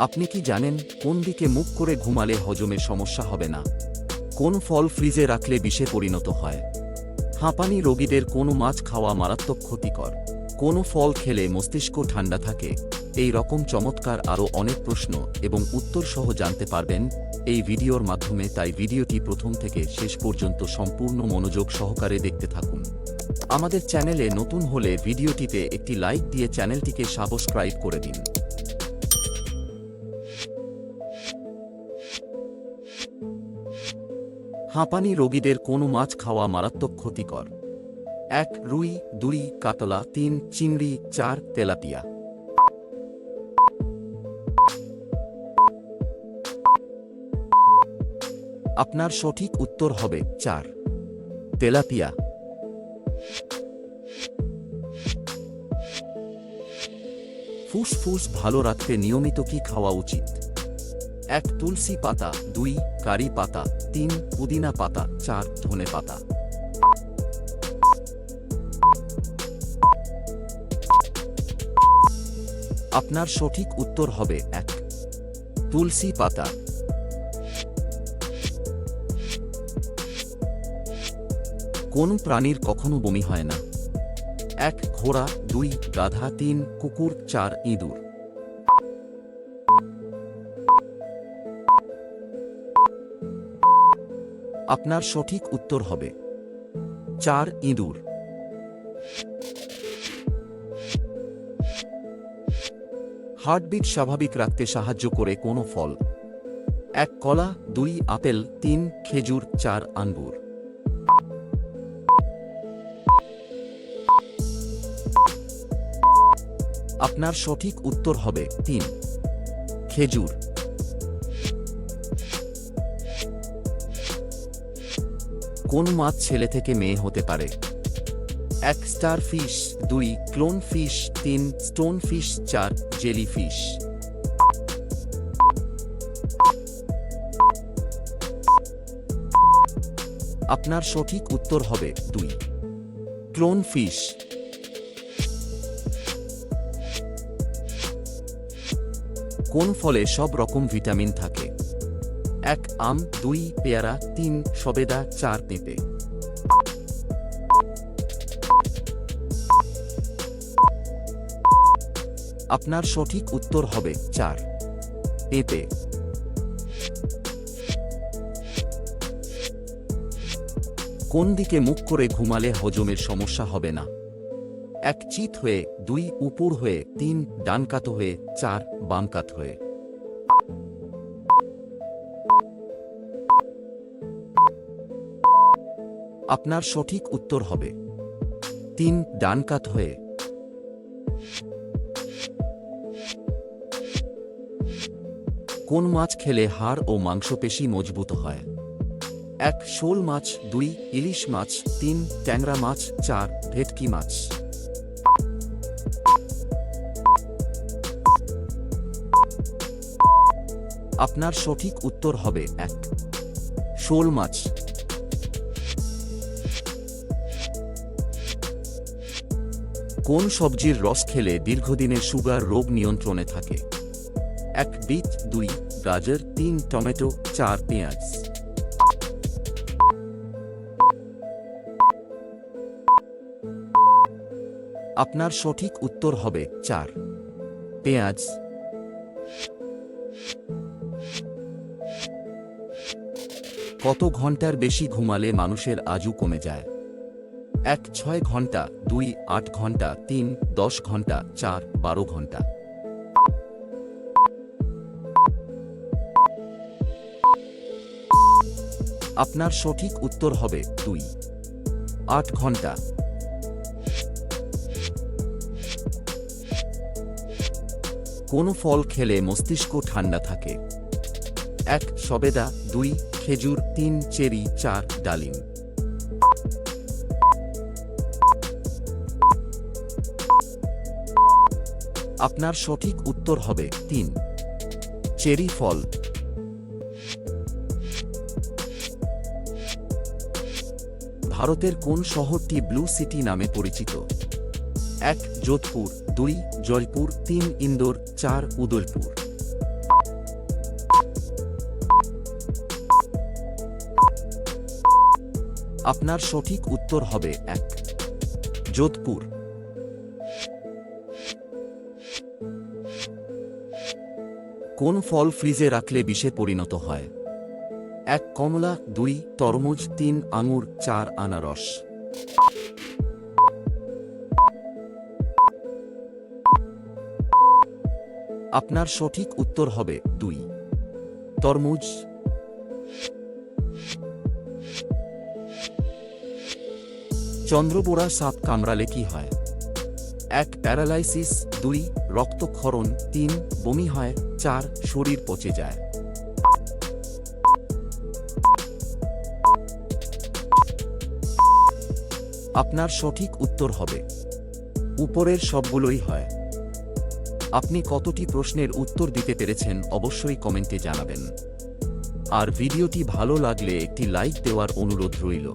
আপনি কি জানেন কোন দিকে মুখ করে ঘুমালে হজমে সমস্যা হবে না? কোন ফল ফ্রিজে রাখলে বিষে পরিণত হয়? হাঁপানি রোগীদের কোন মাছ খাওয়া মারাত্মক ক্ষতিকর? কোন ফল খেলে মস্তিষ্ক ঠান্ডা থাকে? এই রকম চমৎকার আরও অনেক প্রশ্ন এবং উত্তর সহ জানতে পারবেন এই ভিডিওর মাধ্যমে, তাই ভিডিওটি প্রথম থেকে শেষ পর্যন্ত সম্পূর্ণ মনোযোগ সহকারে দেখতে থাকুন। আমাদের চ্যানেলে নতুন হলে ভিডিওটিতে একটি লাইক দিয়ে চ্যানেলটিকে সাবস্ক্রাইব করে দিন। হাঁপানি রোগীদের কোন মাছ খাওয়া মারাত্মক ক্ষতিকর? 1. রুই, 2. কাতলা, 3. চিংড়ি, 4. তেলাপিয়া। আপনার সঠিক উত্তর হবে 4. তেলাপিয়া। ফুসফুস ভালো রাখতে নিয়মিত কি খাওয়া উচিত? 1. তুলসী পাতা, 2. কারি পাতা, 3. পুদিনা পাতা, 4. ধনে পাতা। আপনার সঠিক উত্তর হবে 1. তুলসী পাতা। কোন প্রাণীর কখনো বমি হয় না? 1. ঘোড়া, 2. গাধা, 3. কুকুর, 4. ইঁদুর। আপনার সঠিক উত্তর হবে 4. ইঁদুর। হার্টবিট স্বাভাবিক রাখতে সাহায্য করে কোন ফল? 1. কলা, 2. আপেল, 3. খেজুর, 4. আঙ্গুর। আপনার সঠিক উত্তর হবে 3. খেজুর। কোন মাছ ছেলে থেকে মেয়ে হতে পারে? 1. Star fish, 2. Clone fish, 3. Stone fish, 4. Jelly fish. আপনার সঠিক উত্তর হবে 2. Clone fish. কোন ফলে সব রকম ভিটামিন থাকে? 1. আম, 2. পেয়ারা, 3. সবেদা, 4. পেঁপে। আপনার সঠিক উত্তর হবে 4. পেঁপে। কোন দিকে মুখ করে ঘুমালে হজমের সমস্যা হবে না? 1. চিত হয়ে, 2. উপর হয়ে, 3. ডানকাত হয়ে, 4. বামকাত হয়ে। আপনার সঠিক উত্তর হবে 3. ডানকাত হয়ে। কোন মাছ খেলে হাড় ও মাংসপেশি মজবুত হয়? 1. শোল মাছ, 2. ইলিশ মাছ, 3. ট্যাংরা মাছ, 4. ভেটকি মাছ। আপনার সঠিক উত্তর হবে 1. শোল মাছ। কোন সবজির রস খেলে দীর্ঘদিনের সুগার রোগ নিয়ন্ত্রণে থাকে? 1. বিট, 2. গাজর, 3. টমেটো, 4. পেঁয়াজ। আপনার সঠিক উত্তর হবে 4. পেঁয়াজ। কত ঘন্টার বেশি ঘুমালে মানুষের আয়ু কমে যায়? 1. 6 ঘন্টা, 2. 8 ঘন্টা, 3. 10 ঘন্টা, 4. 12 ঘন্টা। আপনার সঠিক উত্তর হবে 2. 8 ঘন্টা। কোন ফল খেলে মস্তিষ্ক ঠান্ডা থাকে? 1. সবেদা, 2. খেজুর, 3. চেরি, 4. ডালিম। আপনার সঠিক উত্তর হবে 3. চেরি ফল। ভারতের কোন শহরটি ব্লু সিটি নামে পরিচিত? 1. যোধপুর, 2. জয়পুর, 3. ইন্দোর, 4. উদয়পুর। আপনার সঠিক উত্তর হবে 1 যোধপুর। কোন ফল ফ্রিজে রাখলে বিষে পরিণত হয়? 1 কমলা, 2 তরমুজ, 3 আঙুর, 4 আনারস। আপনার সঠিক উত্তর হবে 2 তরমুজ। চন্দ্রবোরা সাপ কামড়ালে কি হয়? 1 প্যারালাইসিস, 2 রক্তক্ষরণ, 3 বমি হয়, 4 শরীর পচে যায়। আপনার সঠিক উত্তর হবে উপরের সবগুলোই হয়। আপনি কতটি প্রশ্নের উত্তর দিতে পেরেছেন অবশ্যই কমেন্টে জানাবেন। আর ভিডিওটি ভালো লাগলে একটি লাইক দেওয়ার অনুরোধ রইল।